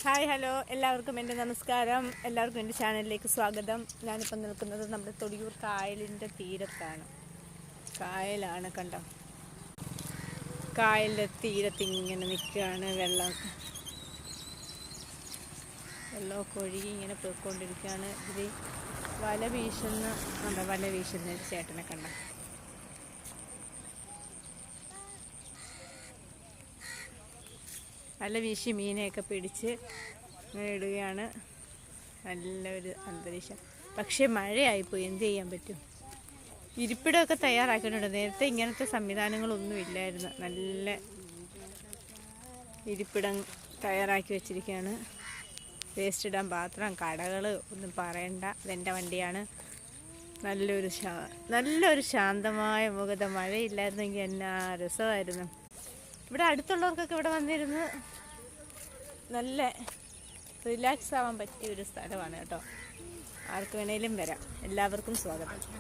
Hi hello എല്ലാവർക്കും എൻ്റെ നമസ്കാരം. എല്ലാവർക്കും എൻ്റെ ചാനലിലേക്ക് സ്വാഗതം. ഞാനിപ്പോൾ നിൽക്കുന്നത് നമ്മുടെ തൊടിയൂർ കായലിൻ്റെ തീരത്താണ്. കായലാണ്, കണ്ടോ? കായലിൻ്റെ തീരത്ത് ഇങ്ങനെ നിൽക്കുകയാണ്. വെള്ളമൊക്കെ ഒഴുകി ഇങ്ങനെ പോയിക്കൊണ്ടിരിക്കുകയാണ്. ഇതിൽ വല വീശുന്ന ചേട്ടനെ കണ്ട. വല വീശി മീനെയൊക്കെ പിടിച്ച് ഇങ്ങനെ ഇടുകയാണ്. നല്ലൊരു അന്തരീക്ഷം. പക്ഷേ മഴയായിപ്പോയി, എന്ത് ചെയ്യാൻ പറ്റും? ഇരിപ്പിടമൊക്കെ തയ്യാറാക്കിയിട്ടുണ്ട്. നേരത്തെ ഇങ്ങനത്തെ സംവിധാനങ്ങളൊന്നും ഇല്ലായിരുന്നു. നല്ല ഇരിപ്പിടം തയ്യാറാക്കി വെച്ചിരിക്കുകയാണ്. വേസ്റ്റ് ഇടാൻ പാത്രം, കടകൾ ഒന്നും പറയണ്ട. അതെൻ്റെ വണ്ടിയാണ്. നല്ലൊരു ശാന്തമായ മുഖത. മഴയില്ലായിരുന്നെങ്കിൽ എന്നാ രസമായിരുന്നു. ഇവിടെ അടുത്തുള്ളവർക്കൊക്കെ ഇവിടെ വന്നിരുന്ന് നല്ല റിലാക്സ് ആവാൻ പറ്റിയ ഒരു സ്ഥലമാണ് കേട്ടോ. ആർക്ക് വേണേലും വരാം. എല്ലാവർക്കും സ്വാഗതം.